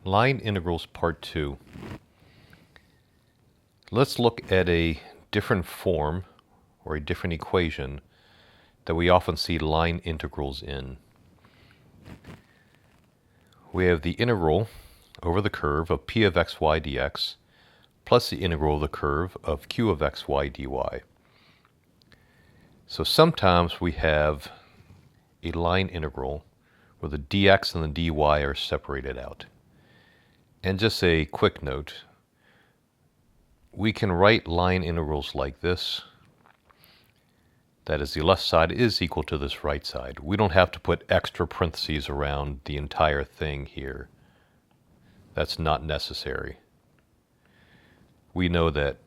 Line integrals part 2. Let's look at a different form or a different equation that we often see line integrals in. We have the integral over the curve of p of xy dx plus the integral of the curve of q of xy dy. So sometimes we have a line integral where the dx and the dy are separated out. And just a quick note, we can write line integrals like this. That is, the left side is equal to this right side. We don't have to put extra parentheses around the entire thing here. That's not necessary. We know that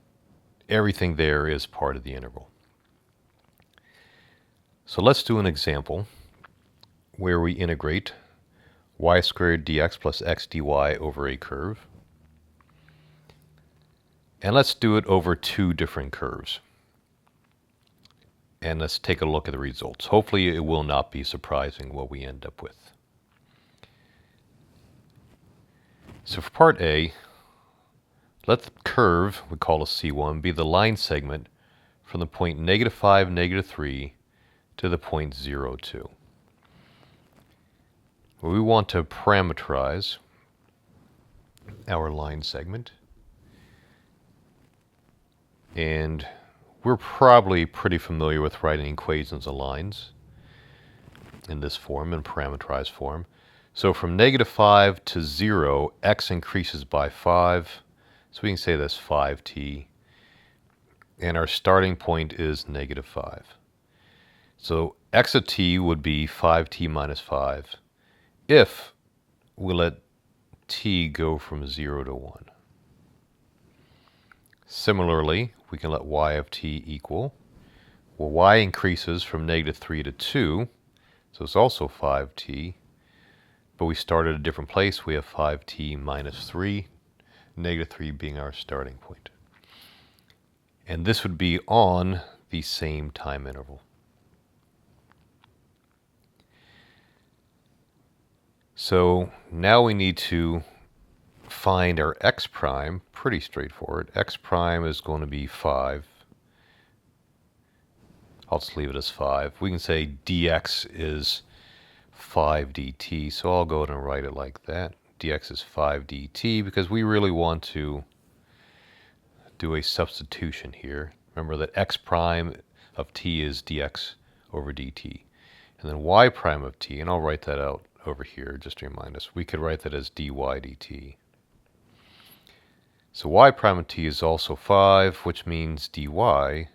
everything there is part of the integral. So let's do an example where we integrate y squared dx plus x dy over a curve. And let's do it over two different curves. And let's take a look at the results. Hopefully it will not be surprising what we end up with. So for part A, let the curve, we call a C1, be the line segment from the point -5, -3 to the point 0, 2. We want to parameterize our line segment. And we're probably pretty familiar with writing equations of lines in this form, in parameterized form. So from -5 to 0, x increases by 5. So we can say that's 5t. And our starting point is -5. So x of t would be 5t minus 5 if we let t go from 0 to 1. Similarly, we can let y of t equal, well, y increases from -3 to 2, so it's also 5t, but we start at a different place. We have 5t minus 3, -3 being our starting point. And this would be on the same time interval. So now we need to find our x prime. Pretty straightforward. X prime is going to be 5. I'll just leave it as 5. We can say dx is 5 dt, so I'll go ahead and write it like that. Dx is 5 dt because we really want to do a substitution here. Remember that x prime of t is dx over dt. And then y prime of t, and I'll write that out over here just to remind us, we could write that as dy dt. So y prime of t is also 5, which means dy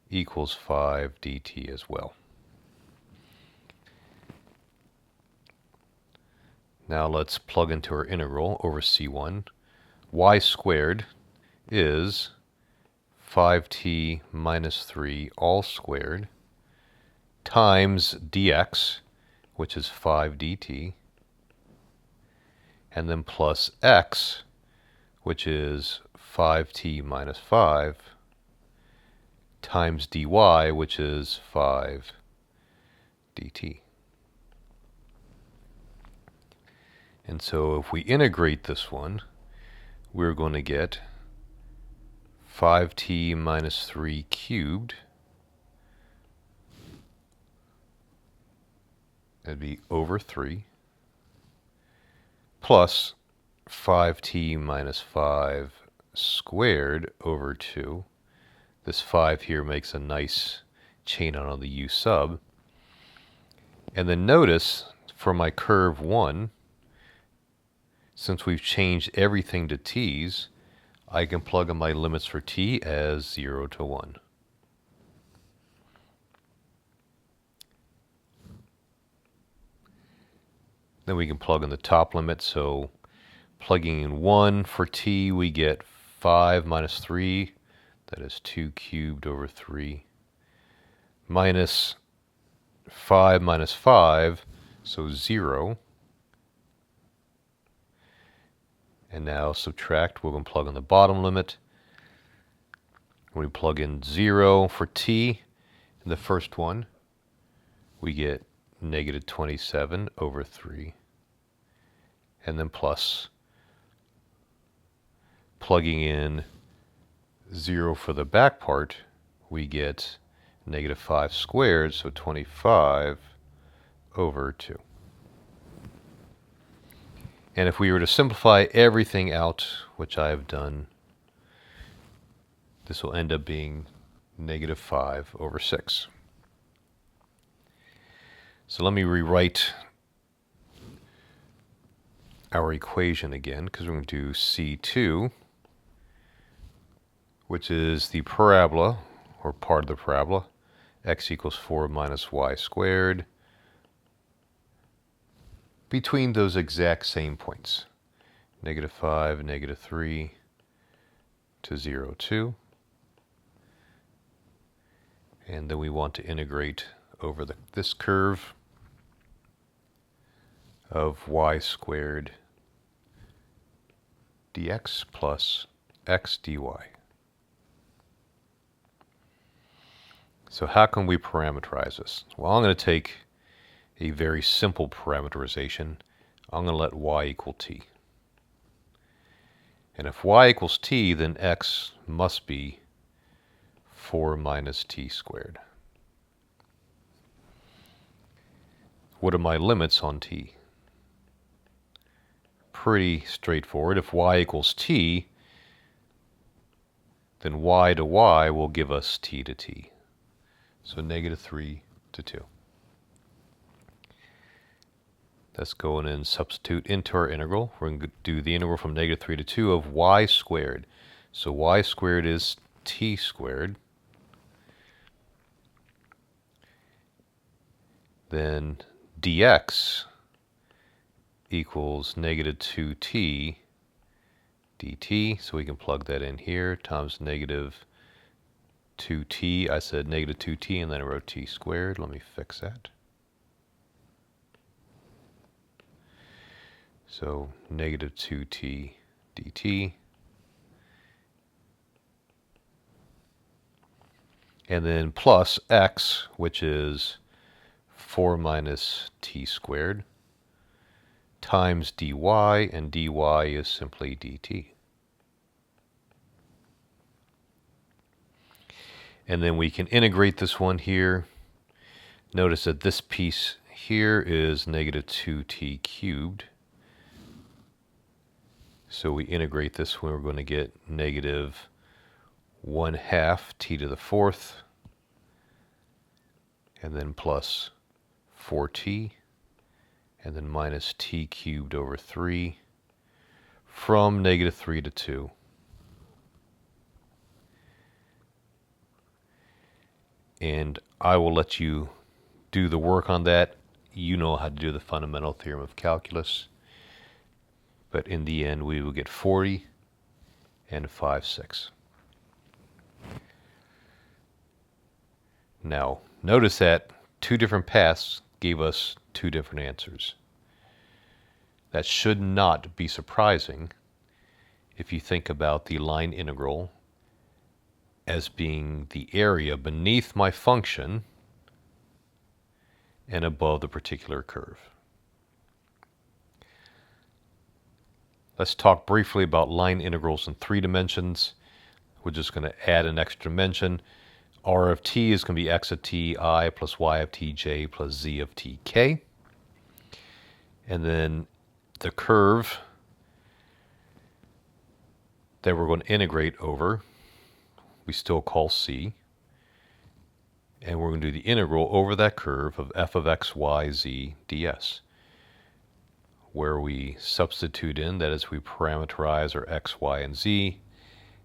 equals 5 dt as well. Now let's plug into our integral over c1. Y squared is 5t minus 3 all squared times dx, which is 5 dt, and then plus x, which is 5t minus 5, times dy, which is 5 dt. And so if we integrate this one, we're going to get 5t minus 3 cubed. That'd be over 3, plus 5t minus 5 squared over 2. This 5 here makes a nice chain on the u sub. And then notice for my curve 1, since we've changed everything to t's, I can plug in my limits for t as 0 to 1. Then we can plug in the top limit, so plugging in 1 for t, we get 5 minus 3, that is 2 cubed over 3, minus 5 minus 5, so 0. And now subtract, we're going to plug in the bottom limit. When we plug in 0 for t in the first one, we get -27 over 3. and then plus, plugging in 0 for the back part, we get negative 5 squared, so 25 over 2. And if we were to simplify everything out, which I have done, this will end up being negative 5 over 6. So let me rewrite our equation again, because we're going to do C2, which is the parabola, or part of the parabola, x equals 4 minus y squared, between those exact same points, negative 5, negative 3, to 0, 2. And then we want to integrate over this curve of y squared dx plus x dy. So how can we parameterize this? Well, I'm going to take a very simple parameterization. I'm going to let y equal t. And if y equals t, then x must be 4 minus t squared. What are my limits on t? Pretty straightforward. If y equals t, then y to y will give us t to t. So negative 3 to 2. Let's go in and substitute into our integral. We're going to do the integral from negative 3 to 2 of y squared. So y squared is t squared. Then dx equals negative 2t dt, so we can plug that in here, times negative 2t. I said negative 2t and then I wrote t squared. Let me fix that. So negative 2t dt. And then plus x, which is 4 minus t squared, times dy, and dy is simply dt. And then we can integrate this one here. Notice that this piece here is negative 2t cubed. So we integrate this one, we're going to get negative 1/2 t to the 4th, and then plus 4t, and then minus t cubed over 3, from negative 3 to 2. And I will let you do the work on that. You know how to do the fundamental theorem of calculus. But in the end, we will get 40 and 5/6. Now, notice that two different paths gave us two different answers. That should not be surprising if you think about the line integral as being the area beneath my function and above the particular curve. Let's talk briefly about line integrals in 3 dimensions. We're just going to add an extra dimension. R of t is going to be x of t I plus y of t j plus z of t k. And then the curve that we're going to integrate over, we still call c. And we're going to do the integral over that curve of f of x, y, z ds, where we substitute in, that is, we parameterize our x, y, and z,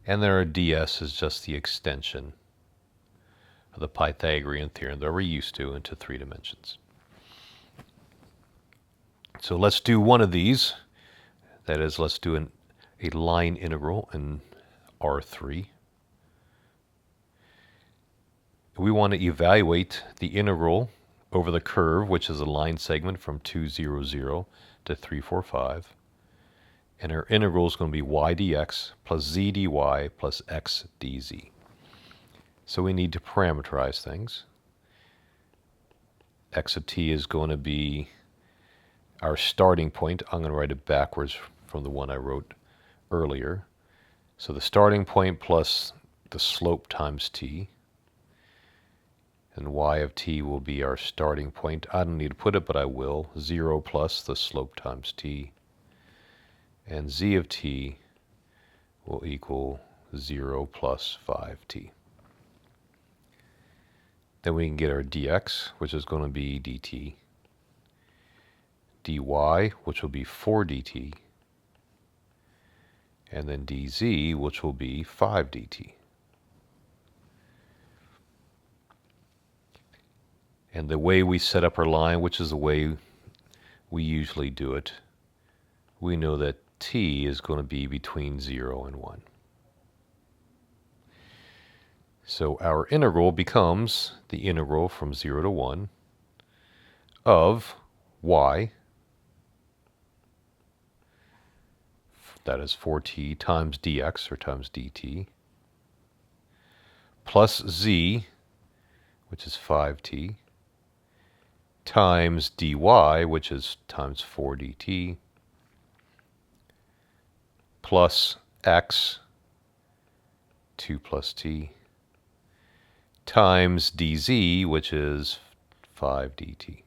and then our ds is just the extension of the Pythagorean theorem that we're used to into 3 dimensions. So let's do one of these. That is, let's do a line integral in R3. We want to evaluate the integral over the curve, which is a line segment from 2, 0, 0 to 3, 4, 5. And our integral is going to be y dx plus z dy plus x dz. So we need to parameterize things. X of t is going to be our starting point. I'm going to write it backwards from the one I wrote earlier. So the starting point plus the slope times t, and y of t will be our starting point. I don't need to put it, but I will. 0 plus the slope times t, and z of t will equal 0 plus 5t. Then we can get our dx, which is going to be dt, dy, which will be 4 dt, and then dz, which will be 5 dt. And the way we set up our line, which is the way we usually do it, we know that t is going to be between 0 and 1. So our integral becomes the integral from 0 to 1 of y, that is 4t times dx, or times dt, plus z, which is 5t, times dy, which is times 4 dt, plus x, 2 plus t, times dz, which is 5 dt.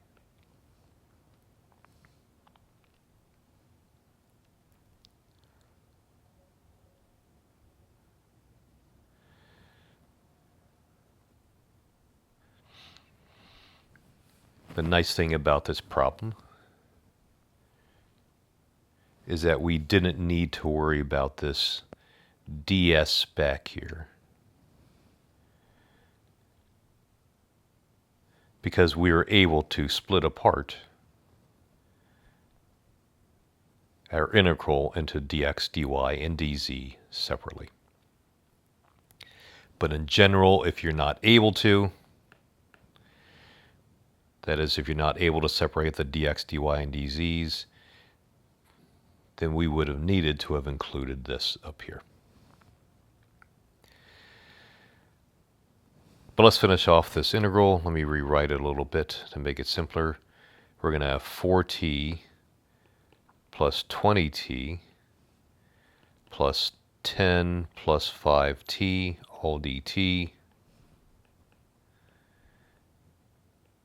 The nice thing about this problem is that we didn't need to worry about this ds back here, because we were able to split apart our integral into dx, dy, and dz separately. But in general, if you're not able to, that is, if you're not able to separate the dx, dy, and dz's, then we would have needed to have included this up here. But let's finish off this integral. Let me rewrite it a little bit to make it simpler. We're going to have 4t plus 20t plus 10 plus 5t all dt.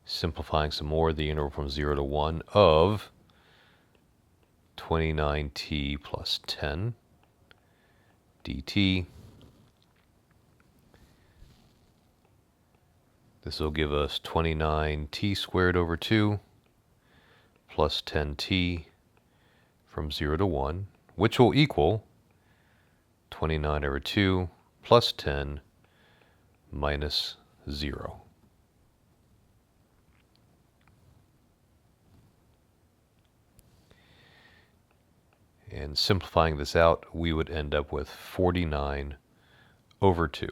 Simplifying some more, the integral from 0 to 1 of 29t plus 10 dt. This will give us 29t squared over 2 plus 10t from 0 to 1, which will equal 29 over 2 plus 10 minus 0. And simplifying this out, we would end up with 49 over 2.